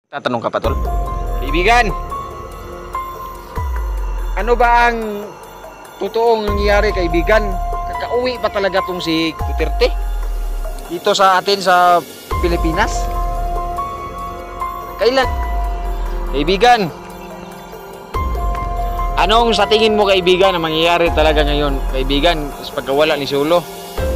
Tatanong ka pa, tol. Kaibigan, ano ba ang totoong nangyayari, kaibigan? Kakauwi pa talaga tong si Duterte dito sa atin sa Pilipinas? Kailan? Kaibigan, anong sa tingin mo, kaibigan, ang mangyayari talaga ngayon, kaibigan, sa pagkawala ni Sulo?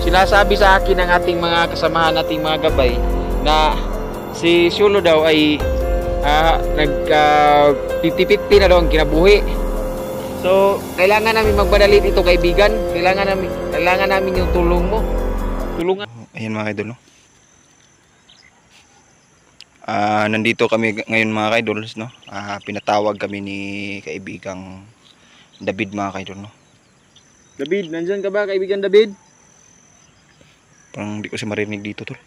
Sinasabi sa akin ng ating mga kasamahan, nating mga gabay, na si Sulo daw ay nag 50-50 na daw ang kinabuhi. So, kailangan namin magmadali dito, kaibigan. Kailangan namin yung tulong mo. Tulungan. Ayan mga idol, no? Nandito kami ngayon mga kaidols, no? Pinatawag kami ni kaibigang David mga kaidol, no? David, nandyan ka ba, kaibigan David? Parang hindi ko siya marinig dito, tol.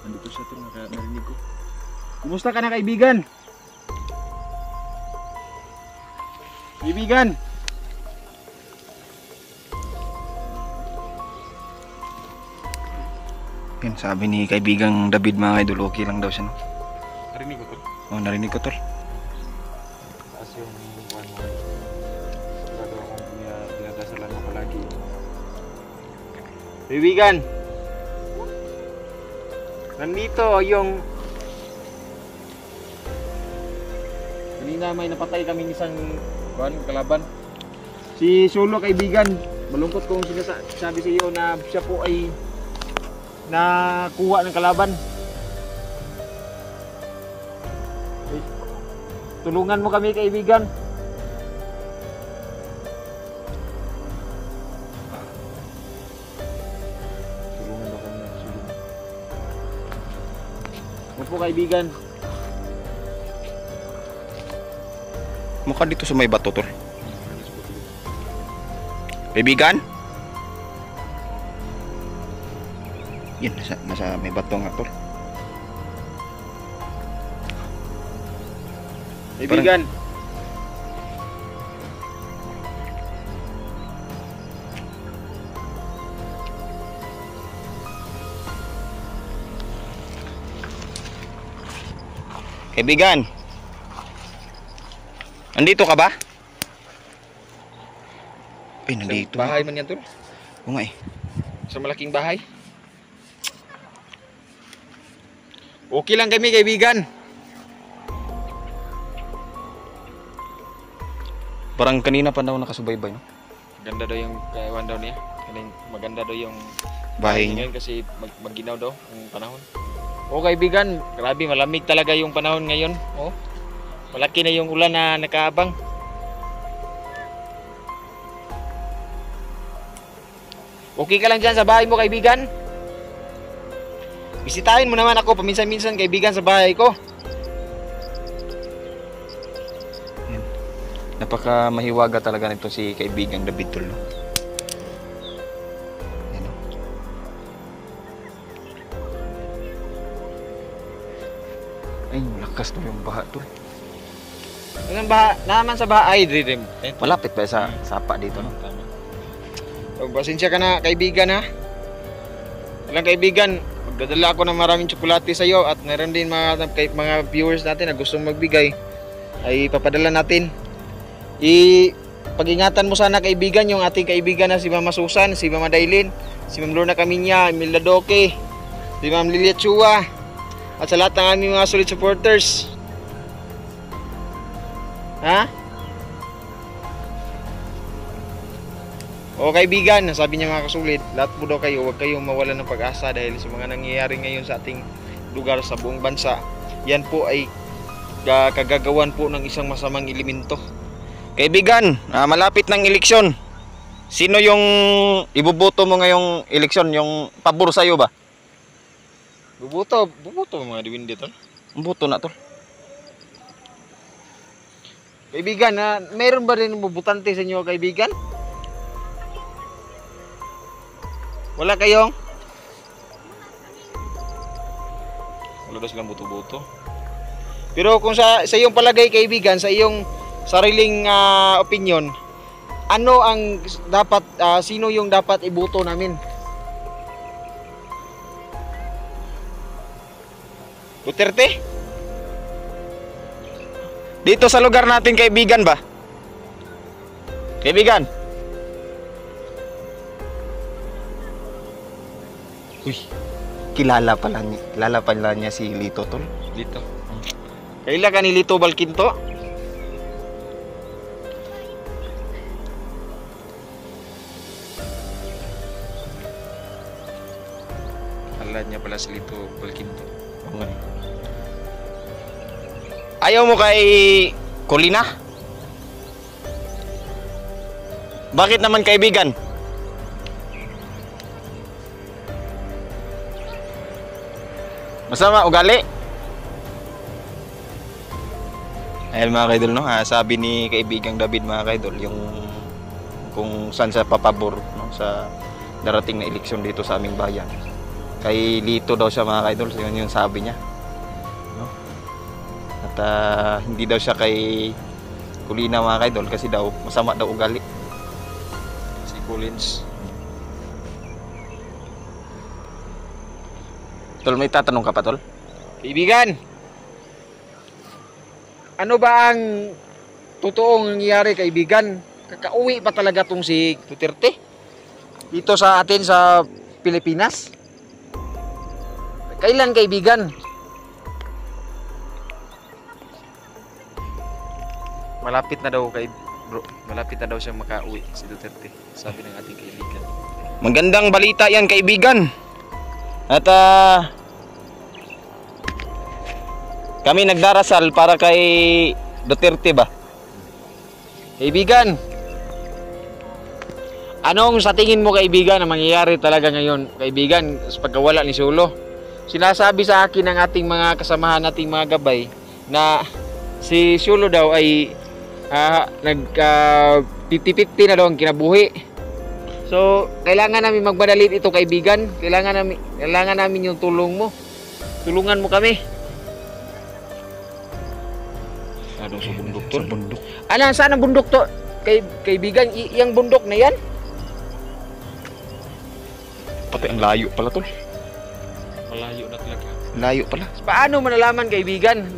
Nandito siya, tol, narinig ko. Kumusta ka na, kaibigan? Kaibigan! Yan, sabi ni kaibigang David mga idol, okay lang daw siya, no? Narinig ko, tol. Oh, narinig ko, tol. Taas yung buwan mo. Gagawa kong pinadasalan mo palagi. Kaibigan! Nandito yung... Kanina may napatay kami isang kalaban. Si Sulo, kaibigan. Malungkot kong sinasabi sa iyo na siya po ay nakuha ng kalaban. Tulungan mo kami, kaibigan. Tulungan mo kami. Opo, kaibigan. Mukha dito sa may bato, tol. Kaibigan? Yan, nasa may bato nga, tol. Kaibigan. Kaibigan? Nandito ka ba? Ay, nandito. Sa bahay man yan, tol. Oo nga eh. Sa malaking bahay. Okay lang kami, kaibigan. Parang kanina pa daw nakasubaybay, no? Maganda daw yung kaiwan daw niya. Maganda daw yung Bahay niya. ngayon kasi magginaw daw ang panahon. Oo, kaibigan, grabe, malamig talaga yung panahon ngayon. Oh. Malaki na yung ulan na nakaabang. Okay ka lang dyan sa bahay mo, kaibigan? Bisitahin mo naman ako paminsan-minsan, kaibigan, sa bahay ko. Yan. Napaka mahiwaga talaga nito si kaibigang David, tol, no? Yan, no? Ay, lakas to yung baha, tol. Anong baha? Naman sa bahay, Dream. Malapit ba sa sapa dito, no? Pasensya ka na, kaibigan, ha? Walang kaibigan, magdadala ako ng maraming tsokolate sa iyo at meron din mga viewers natin na gustong magbigay, ay papadala natin. Pag-ingatan mo sana, kaibigan, yung ating kaibigan na si Mama Susan, si Mama Dailin, si Ma'am Lorna Caminya, Imelda Doke, si Ma'am Lilia Chua, at sa lahat ng aming mga solid supporters. Ha? O kaibigan, sabi niya mga kasulit, lahat po daw kayo, huwag kayong mawalan ng pag-asa dahil sa mga nangyayari ngayon sa ating lugar, sa buong bansa. Yan po ay kagagawan po ng isang masamang elemento. Kaibigan, malapit ng eleksyon. Sino yung ibuboto mo ngayong eleksyon? Yung pabor sa'yo ba? Bubuto mga diwin dito. Boto na, tol. Kaibigan, mayroon ba rin bubutante sa inyo, kaibigan? Wala kayong? Wala daw silang buto-buto. Pero kung sa iyong palagay, kaibigan, sa iyong sariling opinion, ano ang dapat, sino yung dapat iboto namin? Duterte? Dito sa lugar natin, kaibigan ba? Kaibigan? Uy, kilala pala niya si Lito, tol. Lito. Kaila ka ni Lito Balkinto? Alam niya pala si Lito Balkinto. Okay. Ayaw mo kay Colina? Bakit naman, kaibigan? Masama ugali? Ayun mga kaidol, no? Sabi ni kaibigang David, mga kaidol, yung kung saan sa papabor, no? Sa darating na eleksyon dito sa aming bayan. Kay Lito daw siya, mga kaidol, so yun yung sabi niya, no? At hindi daw siya kay Colina, mga kaidol, kasi daw masama daw ugali Si Collins. Tol, may tatanong ka pa, tol? Kaibigan, ano ba ang totoong nangyayari, kaibigan? Kakauwi pa talaga tong si Duterte dito sa atin sa Pilipinas? Kailan, kaibigan? Malapit na daw bro. Malapit na daw siya makauwi si Duterte, sabi ng ating kaibigan. Magandang balita yan, kaibigan. At kami nagdarasal para kay Duterte ba? Kaibigan, anong sa tingin mo, kaibigan, ang mangyayari talaga ngayon, kaibigan, sa pagkawala ni Sulo? Sinasabi sa akin ng ating mga kasamahan, nating mga gabay, na si Sulo daw ay nag-50-50 na daw ang kinabuhi. So, kailangan namin magmadali ito, kaibigan. Kailangan namin yung tulong mo. Tulungan mo kami. Ano sa bundok, tol? Bundok. Ano, saan ang bundok to? Kaibigan, yung bundok na yan? Pati ang layo pala, tol. Malayo na talaga. Layo pala. Paano manalaman, kaibigan?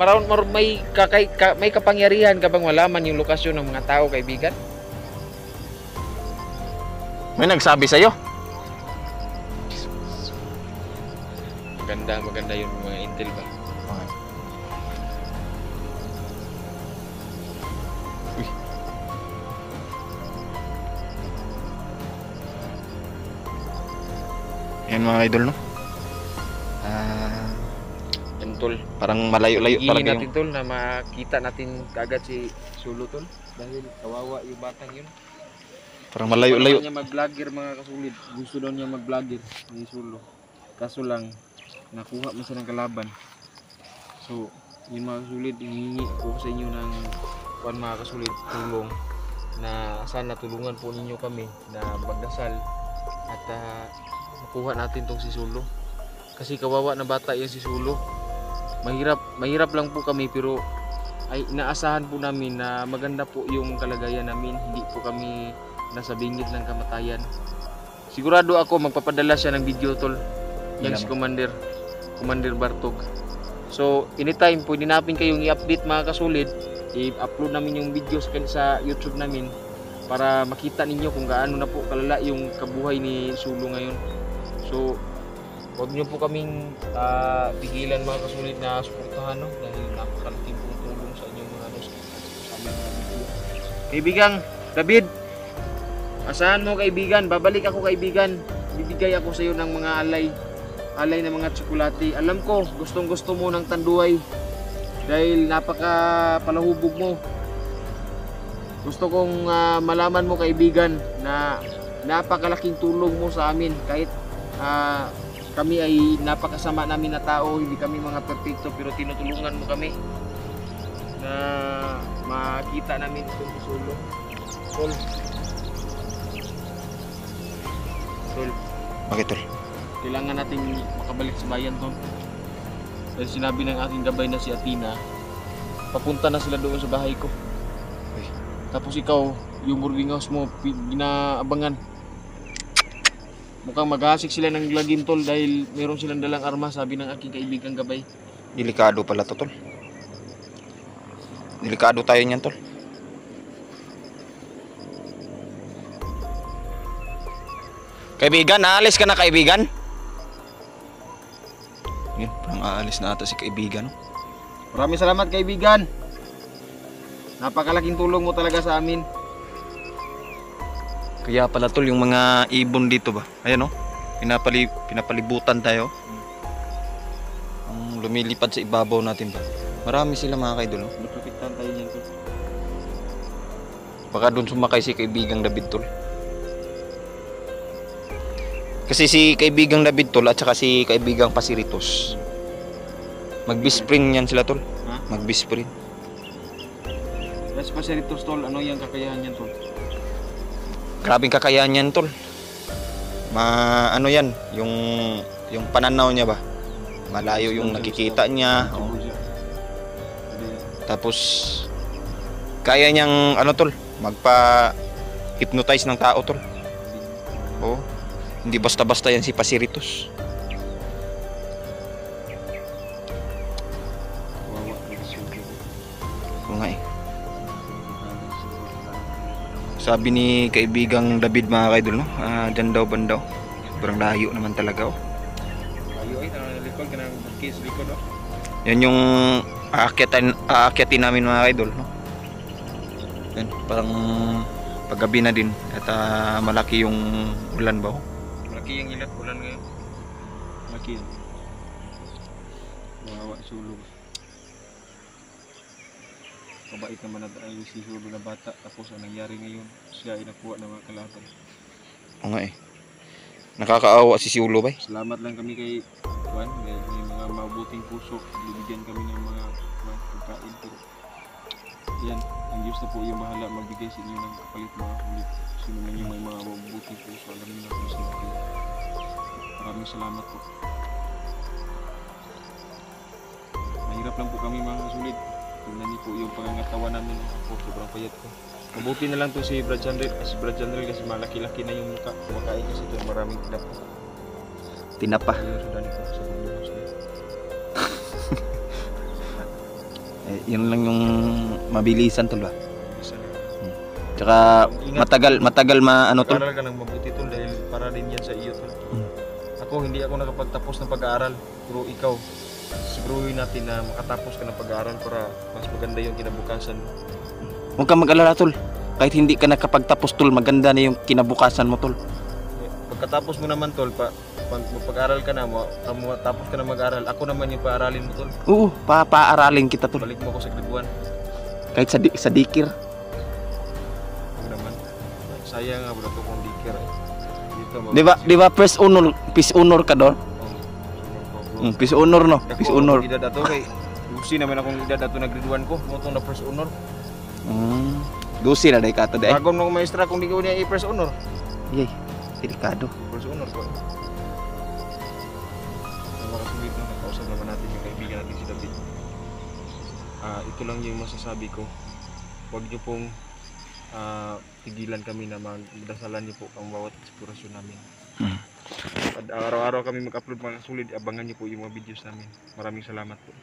May kapangyarihan ka bang malaman yung lokasyon ng mga tao, kaibigan? May nagsabi sa'yo? Maganda yung mga intel ba? Okay. Uy. Yan mga idol, no? Yan, tol. Parang malayo-layo Hingin talaga natin, yung... tol, na makita natin kagad si Sulo, tol. Dahil kawawa yung batang yun. Parang malayo-layo. Gusto niya mag-vlogger, mga kasulid. Gusto daw niya mag-vlogger ni Sulo. Kaso lang, nakuha mo siya ng kalaban. So, yun mga kasulid, hihingi ko sa inyo ng mga kasulid, tulong na sana tulungan po ninyo kami na magdasal at makuha natin tong si Sulo. Kasi kawawa na bata yan si Sulo. Mahirap lang po kami, pero ay inaasahan po namin na maganda po yung kalagayan namin. Hindi po kami nasa bingit ng kamatayan. Sigurado ako magpapadala siya ng video, tol. Yan si Commander Bartog. So anytime pwede natin kayong i-update, mga kasulid. I-upload namin yung video sa YouTube namin para makita ninyo kung gaano na po kalala yung kabuhay ni Sulo ngayon. So huwag nyo po kaming pigilan, mga kasulid, na suportahan, no? Dahil napakalaking pong tulong sa inyong mga sa aming mga video. Kaibigang David, asahan mo, kaibigan, babalik ako, kaibigan. Bibigay ako sa iyo ng mga alay na mga tsokolate. Alam ko, gustong gusto mo ng tanduay dahil napaka palahubog mo. Gusto kong malaman mo, kaibigan, na napakalaking tulong mo sa amin. Kahit kami ay napakasama namin na tao, hindi kami mga perfecto, pero tinutulungan mo kami na makita namin itong Sulo. Tol, Bakit, tol? kailangan natin makabalik sa bayan, tol. Dahil sinabi ng aking gabay na si Athena, papunta na sila doon sa bahay ko. Uy. Tapos ikaw, yung boarding house mo, ginaabangan. Mukhang maghasik sila ng lagim, tol, dahil meron silang dalang armas, sabi ng aking kaibigang gabay. Delikado pala to, tol. Delikado tayo niyan, tol. Kaibigan, aalis ka na, kaibigan? Yun, parang aalis na ata si kaibigan. No? Maraming salamat, kaibigan. Napakalaking tulong mo talaga sa amin. Kaya pala, tol, yung mga ibon dito ba? Ayan, oh. Pinapalibutan tayo. Ang lumilipad sa ibabaw natin ba? Marami sila, mga kaidol. No? Naprotektahan tayo niyan, tol. Baka doon sumakay si kaibigang David, tol. Kasi si kaibigang David, tol, at saka si kaibigang Pasiritos, mag-bisprin yan sila, tol. Ha? Mag-bisprin. Yes, Pasiritos, tol. Ano yung kakayahan yan, tol? Grabing kakayahan yan, tol. Ano yan, yung pananaw niya ba? Malayo yung nakikita niya. Oh. Tapos kaya niyang ano, tol, magpa-hypnotize ng tao, tol. Oh. Hindi basta-basta yan si Pasiritos. Oo nga eh. Sabi ni kaibigang David, mga kaidol, no? Dyan daw, bandaw. Sobrang layo naman talaga, oh. Ayo ay likod ka ng case likod, no? Yan yung aakyatin namin, mga kaidol, no? Yan, parang paggabi na din. At malaki yung ulan ba, oh? Malaki yung ilat ulan ngayon. Malaki. Mawawa sulog. Kabait naman ay si Sulo na bata. Tapos ang nangyari ngayon, siya ay nakuha ng mga kalaban. Oo nga eh. Nakakaawa si Siulo, bay. Salamat lang kami kay Juan. May mga mabuting puso. Bibigyan kami ng mga pagkain. Pero yan, ang Diyos na po yung bahala magbigay sa inyo ng kapalit mga kulit. Sino man yung may mga mabuting puso. Alam niyo na kung sino kayo. Maraming salamat po. Mahirap lang po kami, mga sulit. Tingnan niyo po yung pangangatawan namin. Ako, sobrang payat ko. Mabuti na lang to si Brad Chandler. Kasi malaki-laki na yung mukha. Kumakain kasi ito maraming tinapa. Tinapa. Ayun, sudan ito sa bumulong siya. Yun lang yung mabilisan, tol, ba? Isa na. Tsaka matagal ano, tol. Pag-aral ka ng mabuti tol dahil para din yan sa iyo tol. Ako, hindi ako nakapagtapos ng pag-aaral. Pero ikaw, siguruhin natin na makatapos ka ng pag-aaral para mas maganda yung kinabukasan. Huwag kang mag-alala, tol. Kahit hindi ka nakapagtapos, tol, maganda na yung kinabukasan mo, tol. Pagkatapos mo naman tol, pag-aral ka na, tapos ka na mag-aral, ako naman yung paaralin mo tol. Oo, paaralin kita, tol. Balik mo ako sa grade 1. Kahit sa dikir. Huwag naman. Sayang nga bro ito kung dikir eh. Dito, Di ba first honor ka doon? First honor, no? First honor. Edad ato kay Lucy naman akong edad ato na grade 1 ko, mo itong na first honor. Dusi na day kato day. Bago nung maestra kung di ko niya i-first honor. Yay, delikado. First honor ko. Sa mga kasulit na nakausap naman natin yung kaibigan natin si David. Ito lang yung masasabi ko. Huwag niyo pong tigilan kami na magdasalan niyo po ang bawat inspirasyon namin. At araw-araw kami mag-upload mga sulit, abangan niyo po yung mga videos namin. Maraming salamat po.